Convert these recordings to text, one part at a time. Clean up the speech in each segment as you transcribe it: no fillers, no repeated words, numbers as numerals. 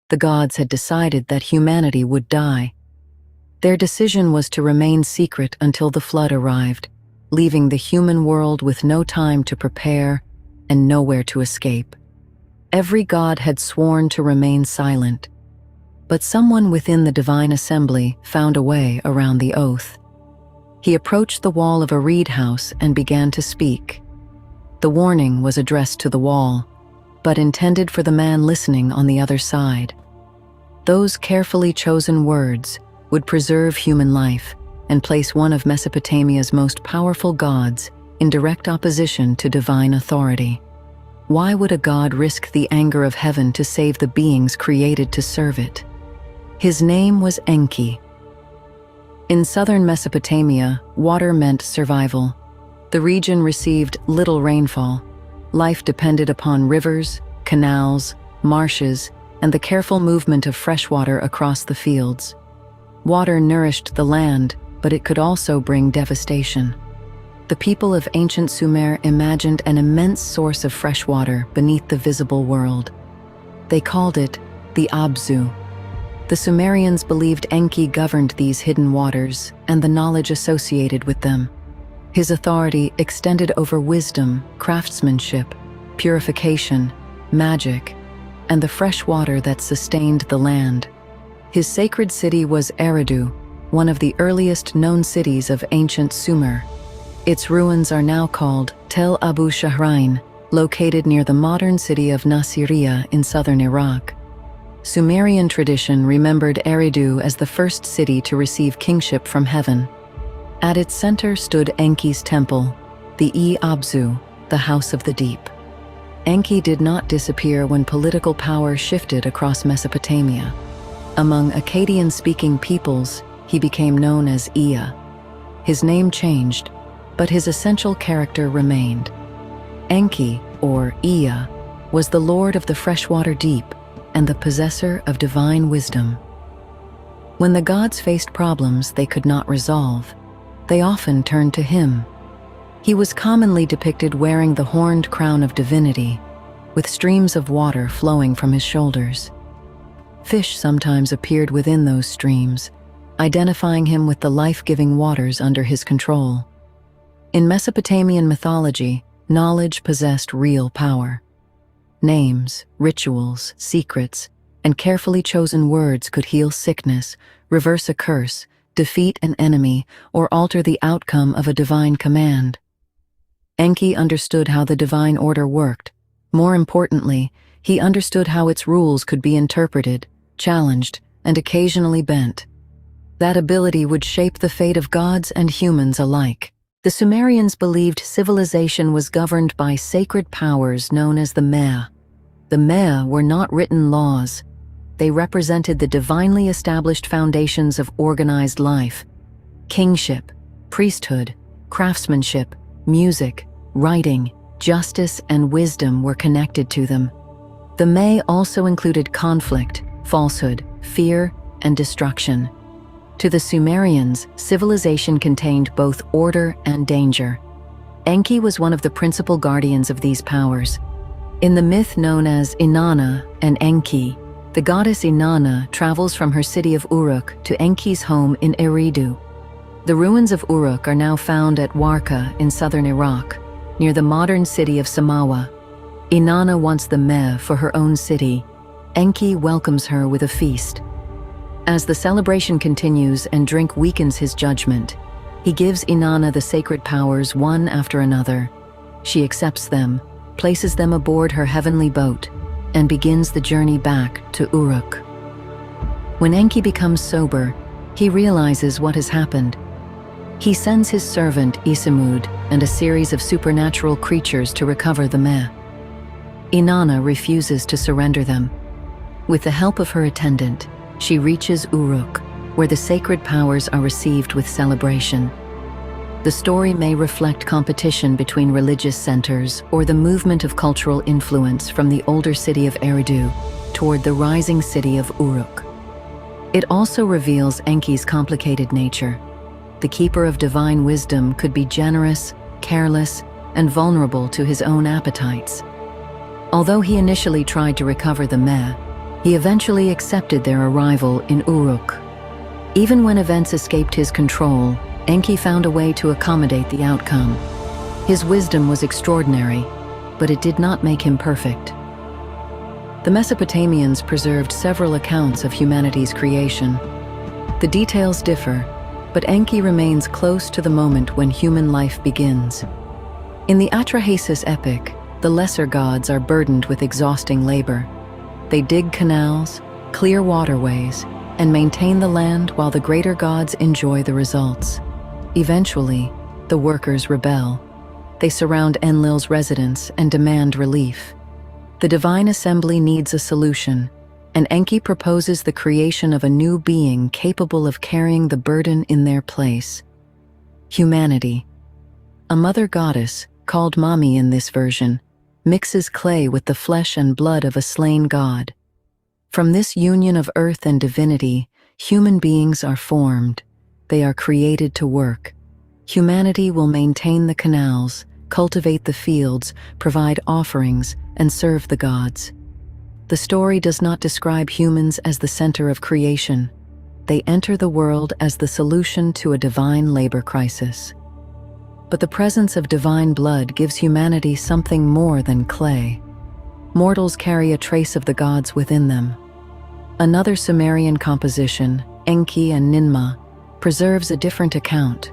The gods had decided that humanity would die. Their decision was to remain secret until the flood arrived, leaving the human world with no time to prepare and nowhere to escape. Every god had sworn to remain silent, but someone within the divine assembly found a way around the oath. He approached the wall of a reed house and began to speak. The warning was addressed to the wall, but intended for the man listening on the other side. Those carefully chosen words would preserve human life and place one of Mesopotamia's most powerful gods in direct opposition to divine authority. Why would a god risk the anger of heaven to save the beings created to serve it? His name was Enki. In southern Mesopotamia, water meant survival. The region received little rainfall. Life depended upon rivers, canals, marshes, and the careful movement of fresh water across the fields. Water nourished the land, but it could also bring devastation. The people of ancient Sumer imagined an immense source of fresh water beneath the visible world. They called it the Abzu. The Sumerians believed Enki governed these hidden waters and the knowledge associated with them. His authority extended over wisdom, craftsmanship, purification, magic, and the fresh water that sustained the land. His sacred city was Eridu, one of the earliest known cities of ancient Sumer. Its ruins are now called Tel Abu Shahrain, located near the modern city of Nasiriyah in southern Iraq. Sumerian tradition remembered Eridu as the first city to receive kingship from heaven. At its center stood Enki's temple, the Abzu, the House of the Deep. Enki did not disappear when political power shifted across Mesopotamia. Among Akkadian-speaking peoples, he became known as Ea. His name changed, but his essential character remained. Enki, or Ea, was the lord of the freshwater deep and the possessor of divine wisdom. When the gods faced problems they could not resolve, they often turned to him. He was commonly depicted wearing the horned crown of divinity, with streams of water flowing from his shoulders. Fish sometimes appeared within those streams, identifying him with the life-giving waters under his control. In Mesopotamian mythology, knowledge possessed real power. Names, rituals, secrets, and carefully chosen words could heal sickness, reverse a curse, defeat an enemy, or alter the outcome of a divine command. Enki understood how the divine order worked. More importantly, he understood how its rules could be interpreted, challenged, and occasionally bent. That ability would shape the fate of gods and humans alike. The Sumerians believed civilization was governed by sacred powers known as the Mea. The Mea were not written laws. They represented the divinely established foundations of organized life. Kingship, priesthood, craftsmanship, music, writing, justice, and wisdom were connected to them. The Mea also included conflict, falsehood, fear, and destruction. To the Sumerians, civilization contained both order and danger. Enki was one of the principal guardians of these powers. In the myth known as Inanna and Enki, the goddess Inanna travels from her city of Uruk to Enki's home in Eridu. The ruins of Uruk are now found at Warka in southern Iraq, near the modern city of Samawa. Inanna wants the Mea for her own city. Enki welcomes her with a feast. As the celebration continues and drink weakens his judgment, he gives Inanna the sacred powers one after another. She accepts them, places them aboard her heavenly boat, and begins the journey back to Uruk. When Enki becomes sober, he realizes what has happened. He sends his servant Isimud and a series of supernatural creatures to recover the Mea. Inanna refuses to surrender them. With the help of her attendant, she reaches Uruk, where the sacred powers are received with celebration. The story may reflect competition between religious centers or the movement of cultural influence from the older city of Eridu toward the rising city of Uruk. It also reveals Enki's complicated nature. The keeper of divine wisdom could be generous, careless, and vulnerable to his own appetites. Although he initially tried to recover the Mea, He eventually accepted their arrival in Uruk. Even when events escaped his control, Enki found a way to accommodate the outcome. His wisdom was extraordinary, but it did not make him perfect. The Mesopotamians preserved several accounts of humanity's creation. The details differ, but Enki remains close to the moment when human life begins. In the Atrahasis epic, the lesser gods are burdened with exhausting labor. They dig canals, clear waterways, and maintain the land while the greater gods enjoy the results. Eventually, the workers rebel. They surround Enlil's residence and demand relief. The divine assembly needs a solution, and Enki proposes the creation of a new being capable of carrying the burden in their place. Humanity. A mother goddess, called Mami in this version, mixes clay with the flesh and blood of a slain god. From this union of earth and divinity, human beings are formed. They are created to work. Humanity will maintain the canals, cultivate the fields, provide offerings, and serve the gods. The story does not describe humans as the center of creation. They enter the world as the solution to a divine labor crisis. But the presence of divine blood gives humanity something more than clay. Mortals carry a trace of the gods within them. Another Sumerian composition, Enki and Ninmah, preserves a different account.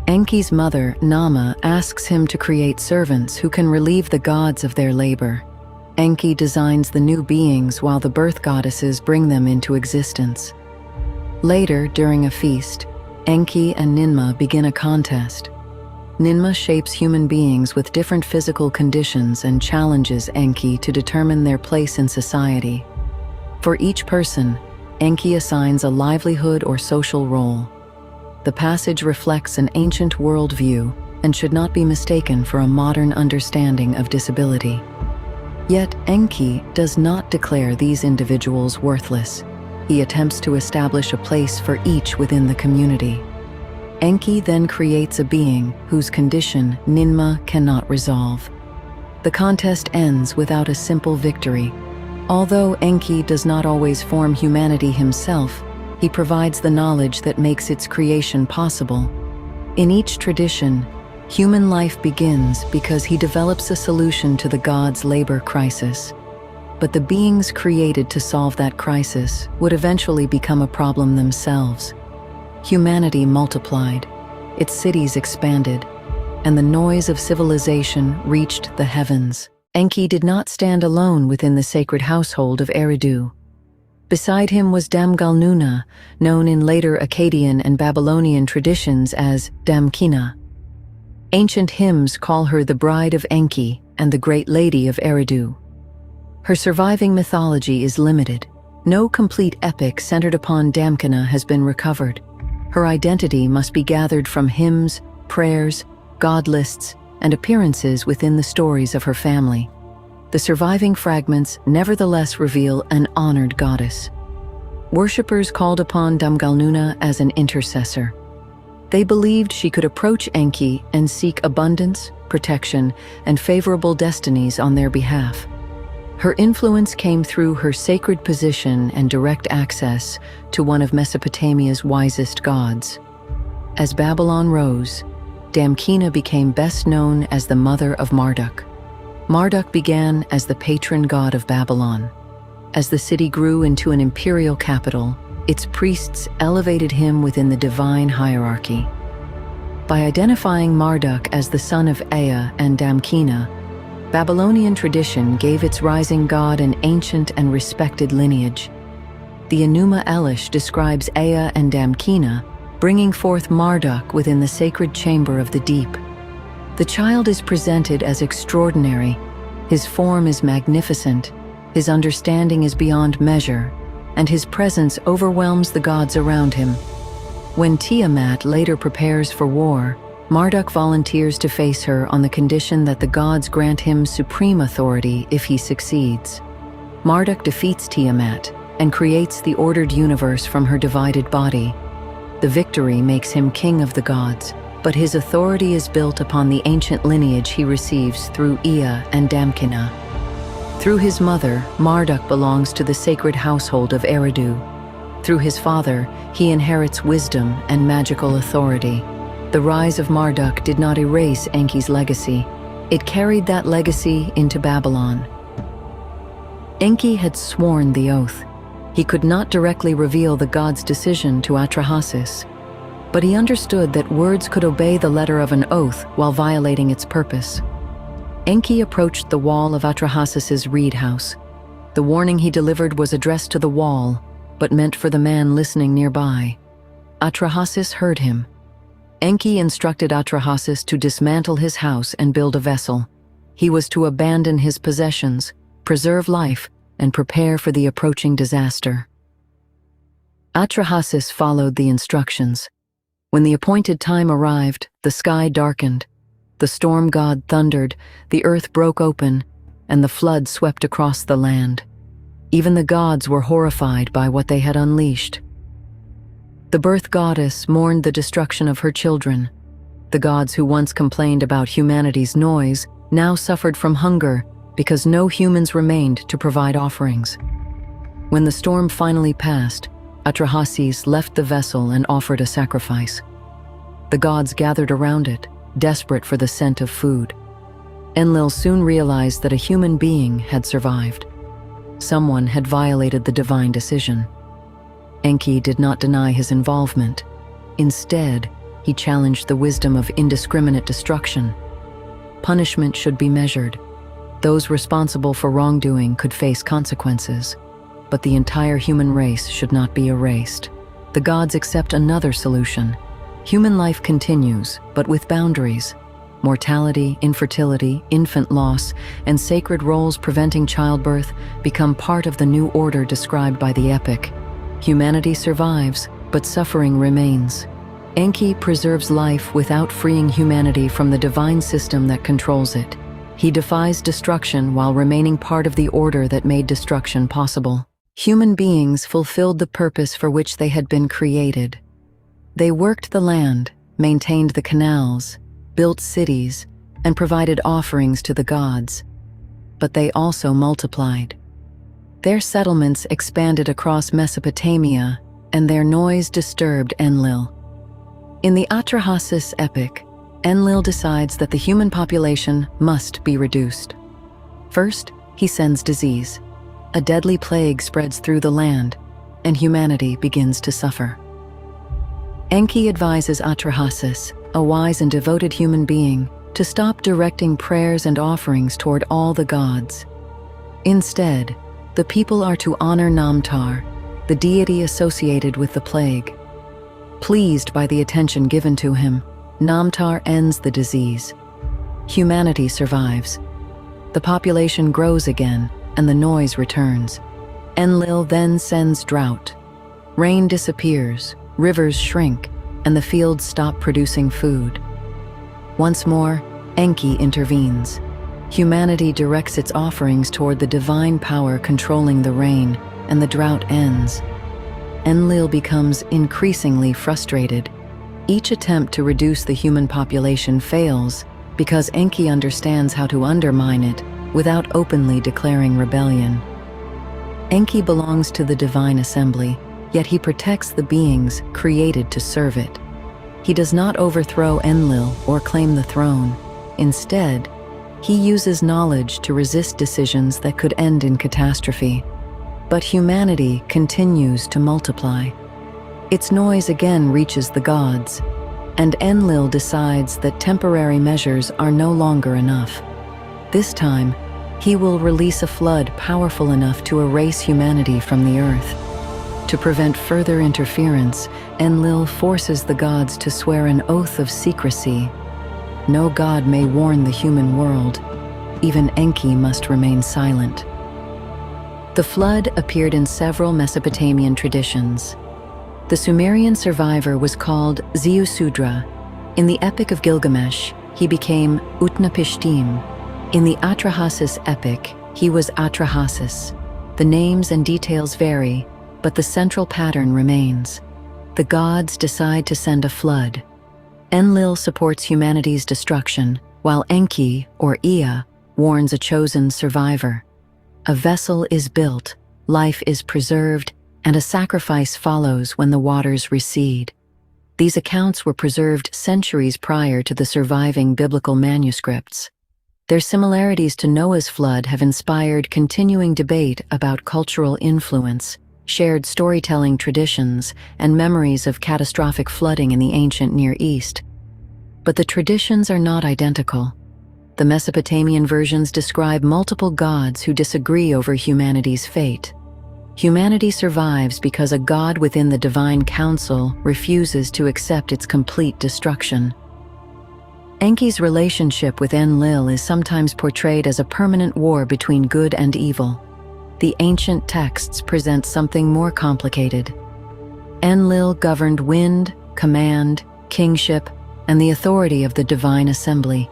Enki's mother, Nama, asks him to create servants who can relieve the gods of their labor. Enki designs the new beings while the birth goddesses bring them into existence. Later, during a feast, Enki and Ninmah begin a contest. Ninmah shapes human beings with different physical conditions and challenges Enki to determine their place in society. For each person, Enki assigns a livelihood or social role. The passage reflects an ancient worldview and should not be mistaken for a modern understanding of disability. Yet Enki does not declare these individuals worthless. He attempts to establish a place for each within the community. Enki then creates a being whose condition Ninmah cannot resolve. The contest ends without a simple victory. Although Enki does not always form humanity himself, he provides the knowledge that makes its creation possible. In each tradition, human life begins because he develops a solution to the gods' labor crisis. But the beings created to solve that crisis would eventually become a problem themselves. Humanity multiplied, its cities expanded, and the noise of civilization reached the heavens. Enki did not stand alone within the sacred household of Eridu. Beside him was Damkina, known in later Akkadian and Babylonian traditions as Damkina. Ancient hymns call her the bride of Enki and the great lady of Eridu. Her surviving mythology is limited. No complete epic centered upon Damkina has been recovered. Her identity must be gathered from hymns, prayers, god lists, and appearances within the stories of her family. The surviving fragments nevertheless reveal an honored goddess. Worshippers called upon Damkina as an intercessor. They believed she could approach Enki and seek abundance, protection, and favorable destinies on their behalf. Her influence came through her sacred position and direct access to one of Mesopotamia's wisest gods. As Babylon rose, Damkina became best known as the mother of Marduk. Marduk began as the patron god of Babylon. As the city grew into an imperial capital, its priests elevated him within the divine hierarchy. By identifying Marduk as the son of Ea and Damkina, Babylonian tradition gave its rising god an ancient and respected lineage. The Enuma Elish describes Ea and Damkina bringing forth Marduk within the sacred chamber of the deep. The child is presented as extraordinary. His form is magnificent, his understanding is beyond measure, and his presence overwhelms the gods around him. When Tiamat later prepares for war, Marduk volunteers to face her on the condition that the gods grant him supreme authority if he succeeds. Marduk defeats Tiamat and creates the ordered universe from her divided body. The victory makes him king of the gods, but his authority is built upon the ancient lineage he receives through Ea and Damkina. Through his mother, Marduk belongs to the sacred household of Eridu. Through his father, he inherits wisdom and magical authority. The rise of Marduk did not erase Enki's legacy. It carried that legacy into Babylon. Enki had sworn the oath. He could not directly reveal the god's decision to Atrahasis, but he understood that words could obey the letter of an oath while violating its purpose. Enki approached the wall of Atrahasis's reed house. The warning he delivered was addressed to the wall, but meant for the man listening nearby. Atrahasis heard him. Enki instructed Atrahasis to dismantle his house and build a vessel. He was to abandon his possessions, preserve life, and prepare for the approaching disaster. Atrahasis followed the instructions. When the appointed time arrived, the sky darkened. The storm god thundered, the earth broke open, and the flood swept across the land. Even the gods were horrified by what they had unleashed. The birth goddess mourned the destruction of her children. The gods who once complained about humanity's noise now suffered from hunger because no humans remained to provide offerings. When the storm finally passed, Atrahasis left the vessel and offered a sacrifice. The gods gathered around it, desperate for the scent of food. Enlil soon realized that a human being had survived. Someone had violated the divine decision. Enki did not deny his involvement. Instead, he challenged the wisdom of indiscriminate destruction. Punishment should be measured. Those responsible for wrongdoing could face consequences, but the entire human race should not be erased. The gods accept another solution. Human life continues, but with boundaries. Mortality, infertility, infant loss, and sacred roles preventing childbirth become part of the new order described by the epic. Humanity survives, but suffering remains. Enki preserves life without freeing humanity from the divine system that controls it. He defies destruction while remaining part of the order that made destruction possible. Human beings fulfilled the purpose for which they had been created. They worked the land, maintained the canals, built cities, and provided offerings to the gods. But they also multiplied. Their settlements expanded across Mesopotamia, and their noise disturbed Enlil. In the Atrahasis epic, Enlil decides that the human population must be reduced. First, he sends disease. A deadly plague spreads through the land, and humanity begins to suffer. Enki advises Atrahasis, a wise and devoted human being, to stop directing prayers and offerings toward all the gods. Instead, the people are to honor Namtar, the deity associated with the plague. Pleased by the attention given to him, Namtar ends the disease. Humanity survives. The population grows again, and the noise returns. Enlil then sends drought. Rain disappears, rivers shrink, and the fields stop producing food. Once more, Enki intervenes. Humanity directs its offerings toward the divine power controlling the rain, and the drought ends. Enlil becomes increasingly frustrated. Each attempt to reduce the human population fails because Enki understands how to undermine it without openly declaring rebellion. Enki belongs to the divine assembly, yet he protects the beings created to serve it. He does not overthrow Enlil or claim the throne. Instead, he uses knowledge to resist decisions that could end in catastrophe. But humanity continues to multiply. Its noise again reaches the gods, and Enlil decides that temporary measures are no longer enough. This time, he will release a flood powerful enough to erase humanity from the earth. To prevent further interference, Enlil forces the gods to swear an oath of secrecy. No god may warn the human world. Even Enki must remain silent. The flood appeared in several Mesopotamian traditions. The Sumerian survivor was called Ziusudra. In the Epic of Gilgamesh, he became Utnapishtim. In the Atrahasis epic, he was Atrahasis. The names and details vary, but the central pattern remains. The gods decide to send a flood. Enlil supports humanity's destruction, while Enki, or Ea, warns a chosen survivor. A vessel is built, life is preserved, and a sacrifice follows when the waters recede. These accounts were preserved centuries prior to the surviving biblical manuscripts. Their similarities to Noah's flood have inspired continuing debate about cultural influence, shared storytelling traditions, and memories of catastrophic flooding in the ancient Near East. But the traditions are not identical. The Mesopotamian versions describe multiple gods who disagree over humanity's fate. Humanity survives because a god within the divine council refuses to accept its complete destruction. Enki's relationship with Enlil is sometimes portrayed as a permanent war between good and evil. The ancient texts present something more complicated. Enlil governed wind, command, kingship, and the authority of the divine assembly.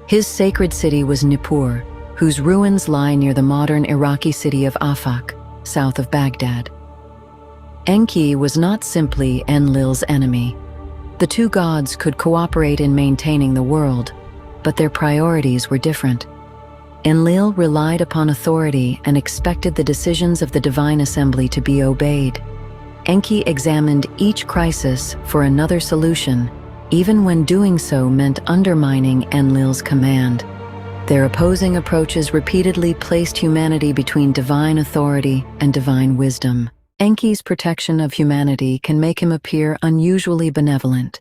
His sacred city was Nippur, whose ruins lie near the modern Iraqi city of Afak, south of Baghdad. Enki was not simply Enlil's enemy. The two gods could cooperate in maintaining the world, but their priorities were different. Enlil relied upon authority and expected the decisions of the divine assembly to be obeyed. Enki examined each crisis for another solution, even when doing so meant undermining Enlil's command. Their opposing approaches repeatedly placed humanity between divine authority and divine wisdom. Enki's protection of humanity can make him appear unusually benevolent.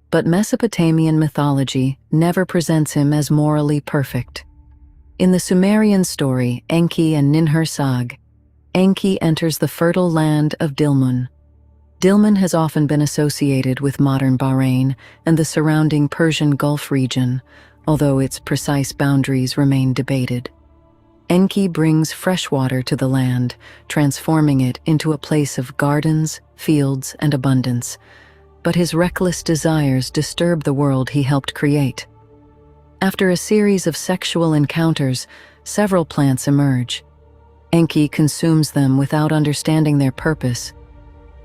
But Mesopotamian mythology never presents him as morally perfect. In the Sumerian story, Enki and Ninhursag, Enki enters the fertile land of Dilmun. Dilmun has often been associated with modern Bahrain and the surrounding Persian Gulf region, although its precise boundaries remain debated. Enki brings freshwater to the land, transforming it into a place of gardens, fields, and abundance. But his reckless desires disturb the world he helped create. After a series of sexual encounters, several plants emerge. Enki consumes them without understanding their purpose.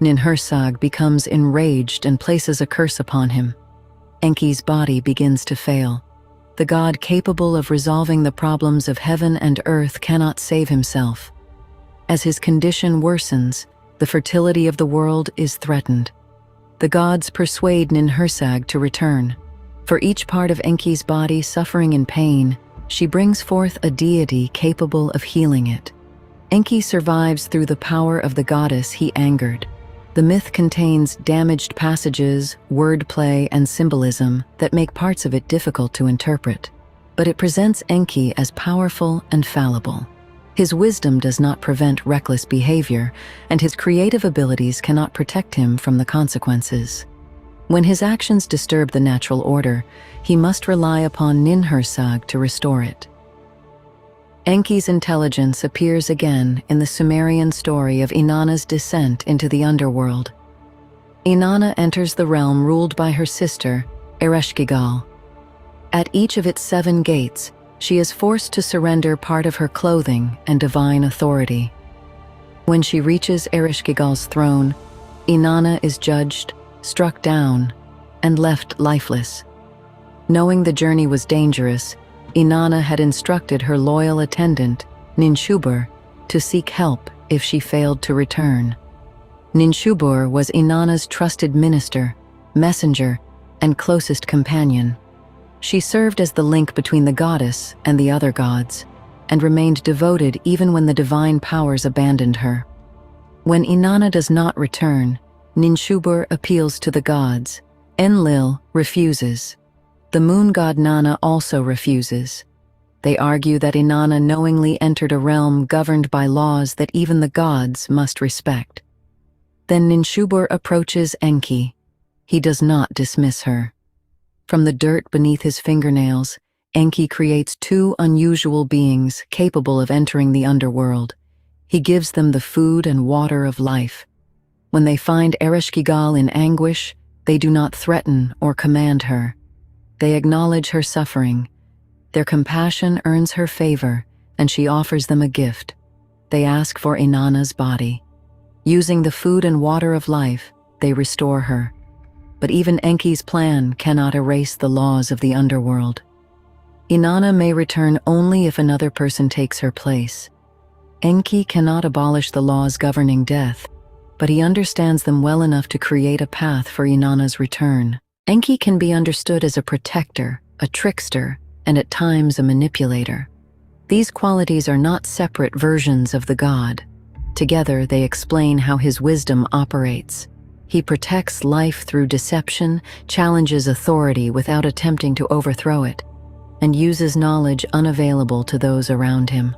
Ninhursag becomes enraged and places a curse upon him. Enki's body begins to fail. The god capable of resolving the problems of heaven and earth cannot save himself. As his condition worsens, the fertility of the world is threatened. The gods persuade Ninhursag to return. For each part of Enki's body suffering in pain, she brings forth a deity capable of healing it. Enki survives through the power of the goddess he angered. The myth contains damaged passages, wordplay, and symbolism that make parts of it difficult to interpret. But it presents Enki as powerful and fallible. His wisdom does not prevent reckless behavior, and his creative abilities cannot protect him from the consequences. When his actions disturb the natural order, he must rely upon Ninhursag to restore it. Enki's intelligence appears again in the Sumerian story of Inanna's descent into the underworld. Inanna enters the realm ruled by her sister, Ereshkigal. At each of its 7 gates, she is forced to surrender part of her clothing and divine authority. When she reaches Ereshkigal's throne, Inanna is judged, struck down, and left lifeless. Knowing the journey was dangerous, Inanna had instructed her loyal attendant, Ninshubur, to seek help if she failed to return. Ninshubur was Inanna's trusted minister, messenger, and closest companion. She served as the link between the goddess and the other gods, and remained devoted even when the divine powers abandoned her. When Inanna does not return, Ninshubur appeals to the gods. Enlil refuses. The moon god Nanna also refuses. They argue that Inanna knowingly entered a realm governed by laws that even the gods must respect. Then Ninshubur approaches Enki. He does not dismiss her. From the dirt beneath his fingernails, Enki creates 2 unusual beings capable of entering the underworld. He gives them the food and water of life. When they find Ereshkigal in anguish, they do not threaten or command her. They acknowledge her suffering. Their compassion earns her favor, and she offers them a gift. They ask for Inanna's body. Using the food and water of life, they restore her. But even Enki's plan cannot erase the laws of the underworld. Inanna may return only if another person takes her place. Enki cannot abolish the laws governing death, but he understands them well enough to create a path for Inanna's return. Enki can be understood as a protector, a trickster, and at times a manipulator. These qualities are not separate versions of the god. Together, they explain how his wisdom operates. He protects life through deception, challenges authority without attempting to overthrow it, and uses knowledge unavailable to those around him.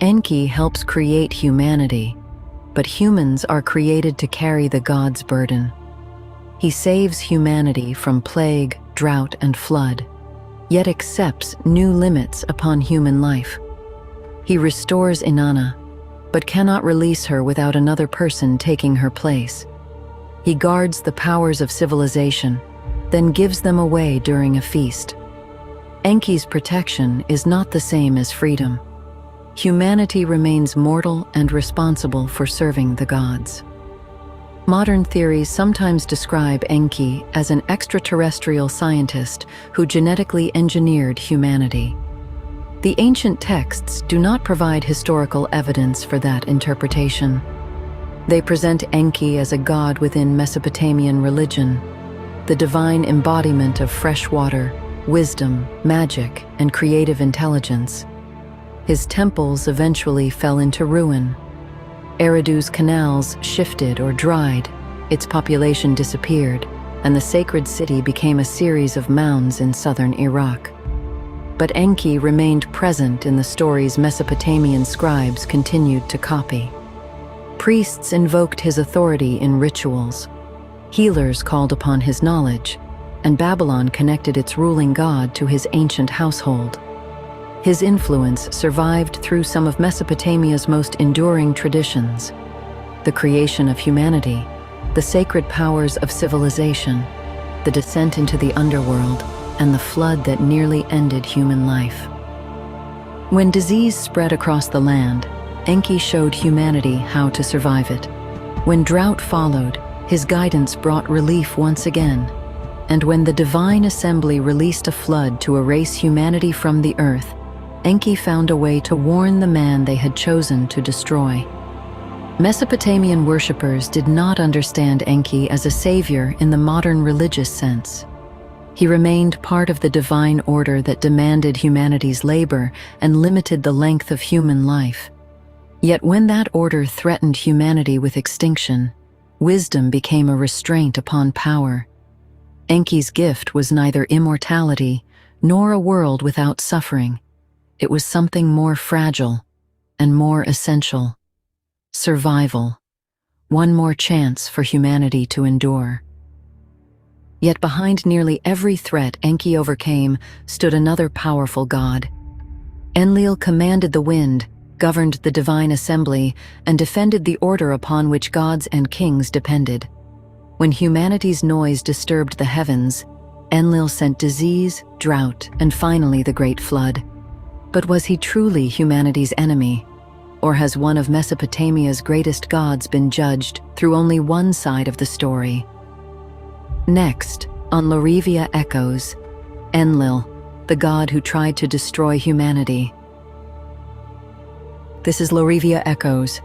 Enki helps create humanity, but humans are created to carry the god's burden. He saves humanity from plague, drought, and flood, yet accepts new limits upon human life. He restores Inanna, but cannot release her without another person taking her place. He guards the powers of civilization, then gives them away during a feast. Enki's protection is not the same as freedom. Humanity remains mortal and responsible for serving the gods. Modern theories sometimes describe Enki as an extraterrestrial scientist who genetically engineered humanity. The ancient texts do not provide historical evidence for that interpretation. They present Enki as a god within Mesopotamian religion, the divine embodiment of freshwater, wisdom, magic, and creative intelligence. His temples eventually fell into ruin. Eridu's canals shifted or dried, its population disappeared, and the sacred city became a series of mounds in southern Iraq. But Enki remained present in the stories Mesopotamian scribes continued to copy. Priests invoked his authority in rituals. Healers called upon his knowledge, and Babylon connected its ruling god to his ancient household. His influence survived through some of Mesopotamia's most enduring traditions: the creation of humanity, the sacred powers of civilization, the descent into the underworld, and the flood that nearly ended human life. When disease spread across the land, Enki showed humanity how to survive it. When drought followed, his guidance brought relief once again. And when the divine assembly released a flood to erase humanity from the earth, Enki found a way to warn the man they had chosen to destroy. Mesopotamian worshippers did not understand Enki as a savior in the modern religious sense. He remained part of the divine order that demanded humanity's labor and limited the length of human life. Yet when that order threatened humanity with extinction, wisdom became a restraint upon power. Enki's gift was neither immortality nor a world without suffering. It was something more fragile and more essential: survival, one more chance for humanity to endure. Yet behind nearly every threat Enki overcame stood another powerful god. Enlil commanded the wind, governed the divine assembly, and defended the order upon which gods and kings depended. When humanity's noise disturbed the heavens, Enlil sent disease, drought, and finally the Great Flood. But was he truly humanity's enemy? Or has one of Mesopotamia's greatest gods been judged through only one side of the story? Next, on Lorevia Echoes, Enlil, the god who tried to destroy humanity. This is Lorevia Echoes,